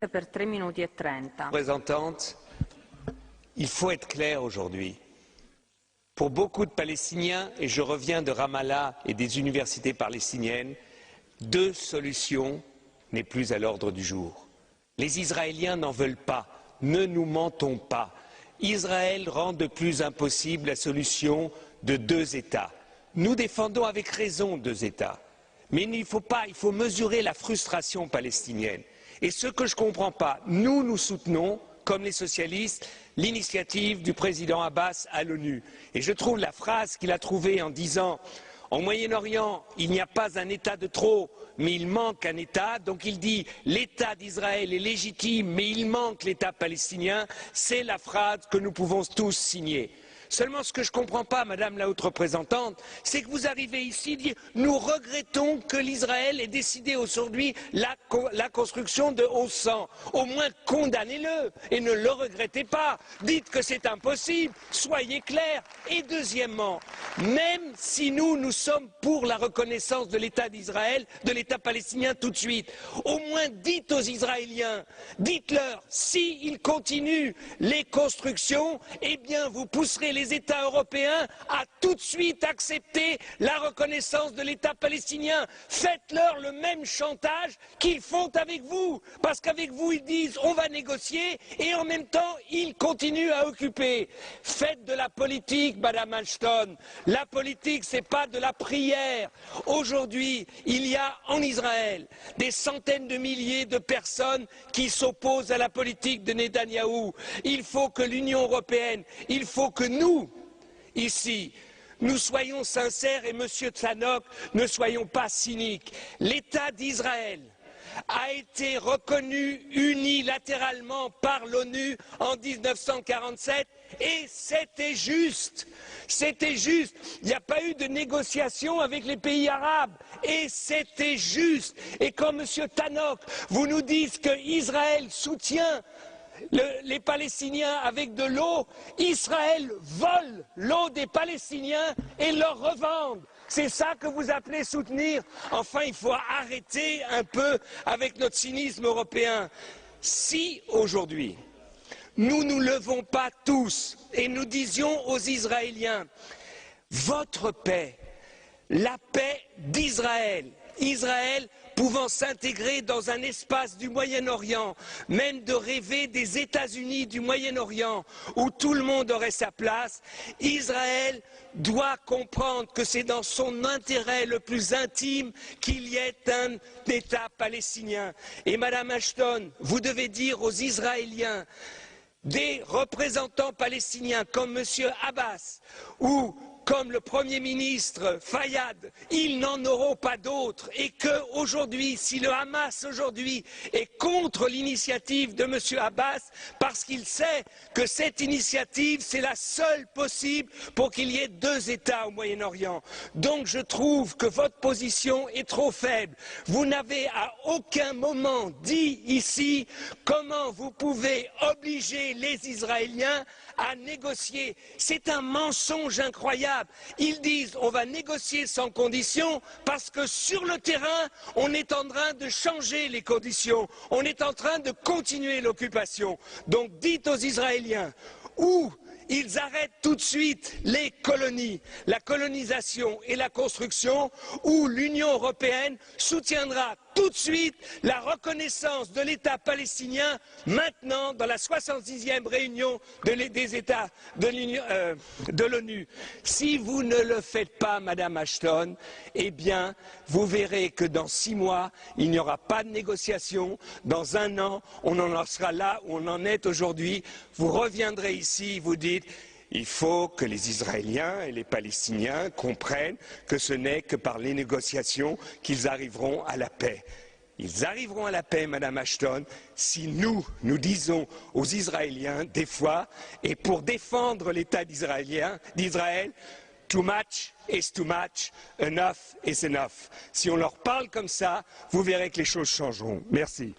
Per 3 minuti e 30. Représentante, il faut être clair aujourd'hui. Pour beaucoup de Palestiniens, et je reviens de Ramallah et des universités palestiniennes, deux solutions n'est plus à l'ordre du jour. Les Israéliens n'en veulent pas, ne nous mentons pas. Israël rend de plus impossible la solution de deux États. Nous défendons avec raison deux États. Mais il faut mesurer la frustration palestinienne. Et ce que je ne comprends pas, nous soutenons, comme les socialistes, l'initiative du président Abbas à l'ONU. Et je trouve la phrase qu'il a trouvée en disant « En Moyen-Orient, il n'y a pas un État de trop, mais il manque un État ». Donc il dit « L'État d'Israël est légitime, mais il manque l'État palestinien ». C'est la phrase que nous pouvons tous signer. Seulement, ce que je ne comprends pas, Madame la Haute Représentante, c'est que vous arrivez ici à dire « Nous regrettons que l'Israël ait décidé aujourd'hui la construction de 1100 ». Au moins, condamnez-le et ne le regrettez pas. Dites que c'est impossible, soyez clairs. Et deuxièmement, même si nous sommes pour la reconnaissance de l'État d'Israël, de l'État palestinien tout de suite, au moins dites aux Israéliens, dites-leur, s'ils continuent les constructions, eh bien vous pousserez les États européens à tout de suite accepter la reconnaissance de l'État palestinien. Faites-leur le même chantage qu'ils font avec vous, parce qu'avec vous ils disent on va négocier et en même temps ils continuent à occuper. Faites de la politique, Madame Ashton. La politique, c'est pas de la prière. Aujourd'hui, il y a en Israël des centaines de milliers de personnes qui s'opposent à la politique de Netanyahou. Il faut que l'Union européenne, il faut que nous, ici, nous soyons sincères et Monsieur Tzanok, ne soyons pas cyniques. L'État d'Israël a été reconnu unilatéralement par l'ONU en 1947 et c'était juste. C'était juste. Il n'y a pas eu de négociation avec les pays arabes et c'était juste. Et quand Monsieur Tannock, vous nous dites qu'Israël soutient les Palestiniens avec de l'eau, Israël vole l'eau des Palestiniens et leur revend. C'est ça que vous appelez soutenir? Enfin, il faut arrêter un peu avec notre cynisme européen. Si aujourd'hui, nous nous levons pas tous et nous disions aux Israéliens, votre paix, la paix d'Israël, Israël pouvant s'intégrer dans un espace du Moyen-Orient, même de rêver des États-Unis du Moyen-Orient, où tout le monde aurait sa place, Israël doit comprendre que c'est dans son intérêt le plus intime qu'il y ait un État palestinien. Et Madame Ashton, vous devez dire aux Israéliens, des représentants palestiniens comme M. Abbas ou comme le Premier ministre Fayyad, ils n'en auront pas d'autres et qu'aujourd'hui, si le Hamas aujourd'hui est contre l'initiative de M. Abbas, parce qu'il sait que cette initiative, c'est la seule possible pour qu'il y ait deux États au Moyen-Orient. Donc je trouve que votre position est trop faible. Vous n'avez à aucun moment dit ici comment vous pouvez obliger les Israéliens à négocier. C'est un mensonge incroyable. Ils disent on va négocier sans conditions parce que sur le terrain, on est en train de changer les conditions. On est en train de continuer l'occupation. Donc dites aux Israéliens où ils arrêtent tout de suite les colonies, la colonisation et la construction, où l'Union européenne soutiendra tout de suite la reconnaissance de l'État palestinien maintenant dans la 66e réunion des États de l'ONU. Si vous ne le faites pas, Madame Ashton, eh bien, vous verrez que dans 6 mois, il n'y aura pas de négociation. Dans 1 an, on en sera là où on en est aujourd'hui. Vous reviendrez ici, vous dites il faut que les Israéliens et les Palestiniens comprennent que ce n'est que par les négociations qu'ils arriveront à la paix. Ils arriveront à la paix, Madame Ashton, si nous disons aux Israéliens, des fois, et pour défendre l'État d'Israël, too much is too much, enough is enough. Si on leur parle comme ça, vous verrez que les choses changeront. Merci.